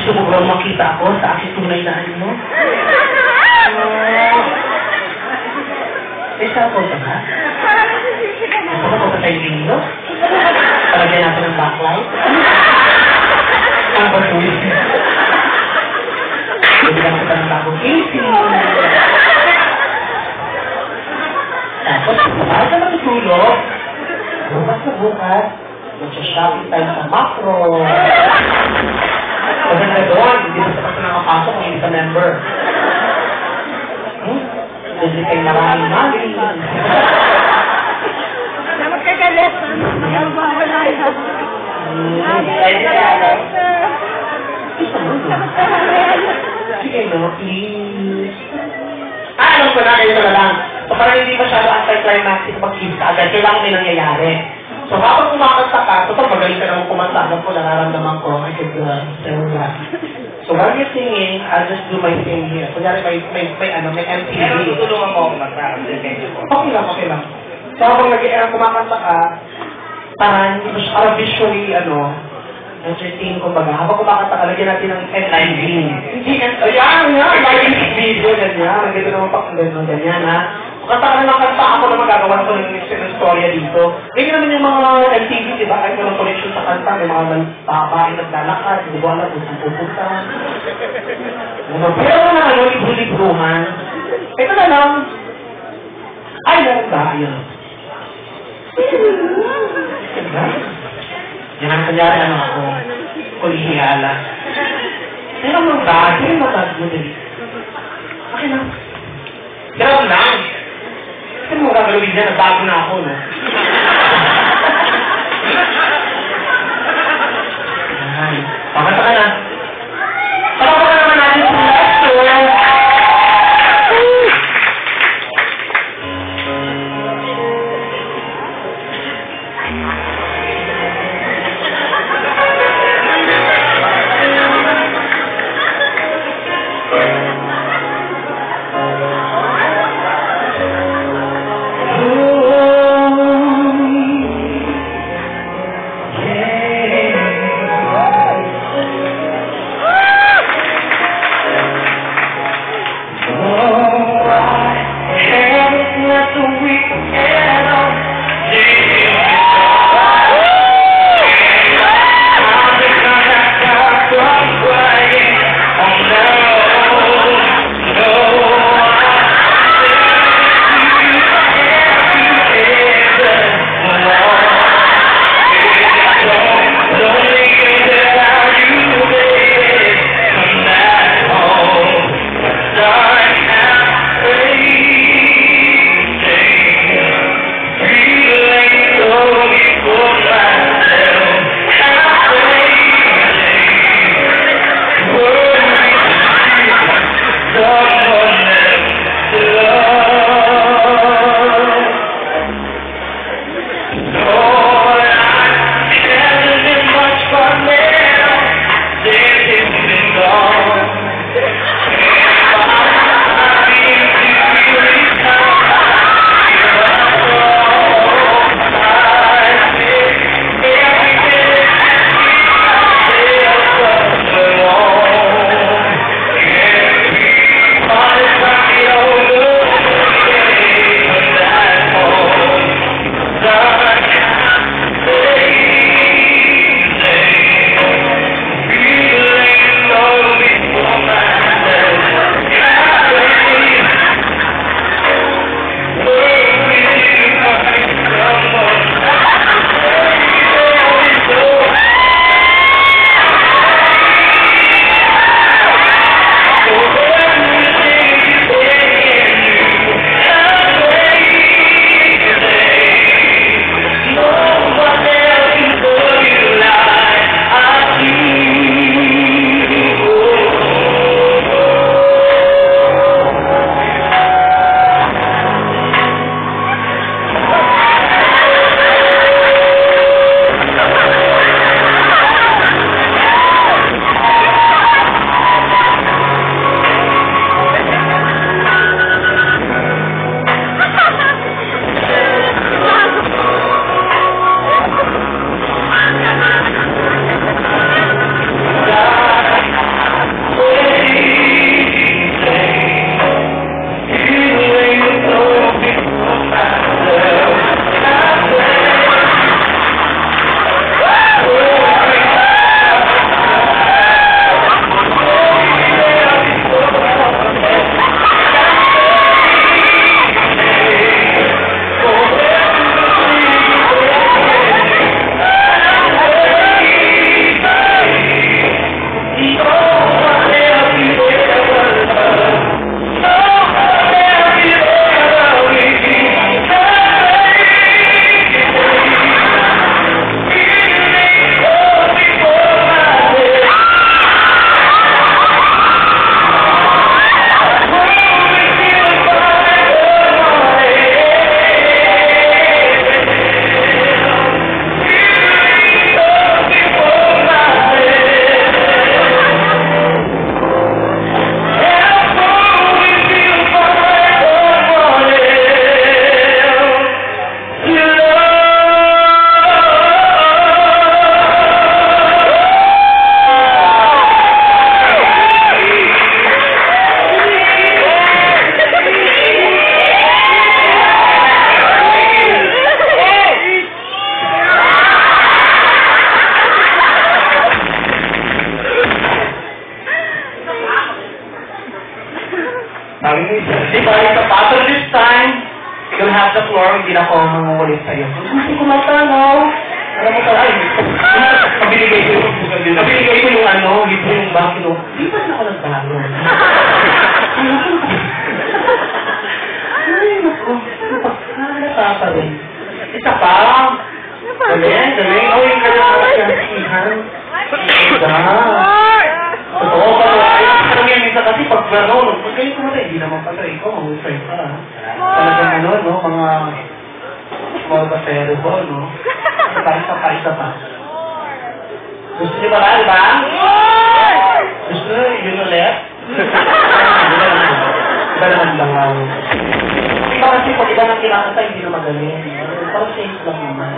Gusto mo ba makita ako sa aking tunay na ano? May cellphone ka ba? Gusto mo pa tayo lindo? Palagyan natin ng backlight? Ang patuloy. Bigyan kita ng bagong casing. Tapos, bakit ka matutulog? Bukas na bukas, magsha-shopping tayo sa Macro. Maganda doon, hindi na sa nakapasok kung hindi ka member. Hindi kayo maraming mali. Dapat kagalit. Ayaw ba wala yan? Sige, no, please. Alam ko na, kayo na lang. So, parang hindi masyado anti-climatic pag-kiss ka agad, kailangan may nangyayari. So, kapag kumakanta ka, so pag magaling ka naman kumanta, alam ko, nararamdaman ko, I could tell that. So, while you're singing, I'll just do my thing here. Kunyari, may MTV. Pero tutulungan mo ako mag-rap. Okay lang. So, habang kumakanta ka, parang visually, entertain, kumbaga. Habang kumakanta ka, lagyan natin ng MTV. Hindi, ayan, live video, ganyan. Nandito naman pa kung ganyan, ha? Kanta ka na ng kanta, ako na magagawa ko ng storya dito. Ganyan naman yung mga MTV, di ba? Kahit walang connection sa kanta, may mga babae naglalakad, hindi ko alam kung pupunta. Pero na libro-libruhan. Ito na lang. Ay, meron ba? Ayun. Diba? Yan ang kanyari ako. Kolihiyala. Pero ang bag, yung matag mo din. Okay lang. Ganun lang. Kasi mo gagalawin niya, nagbago na ako, no? Ay, pakanta ka na. Pakanta ka naman natin sa last Di ba, sa pattern this time, you'll have the floor, hindi na ako mangungulit sa'yo. Gusto ko matanaw. Alam mo pala, pabiligay ko yung ano, libre yung bakilo. Di ba na ako nagbago? Ay, naku. Nakaka rin. Isa pa. Galing. Oh, yung kanyang kasihan. Totoo ba? Parang yan isa kasi pag gano'n, pag kayo kumatay, hindi naman patay ko, mahusay ka. Talagang ano, no, mga small batero po, no? Isa pa. Gusto niyo ba, di ba? Gusto niyo yun ulit? Iba naman lang. Iba kasi pag iba nang kinakanta, hindi na magaling. Parang safe lang naman.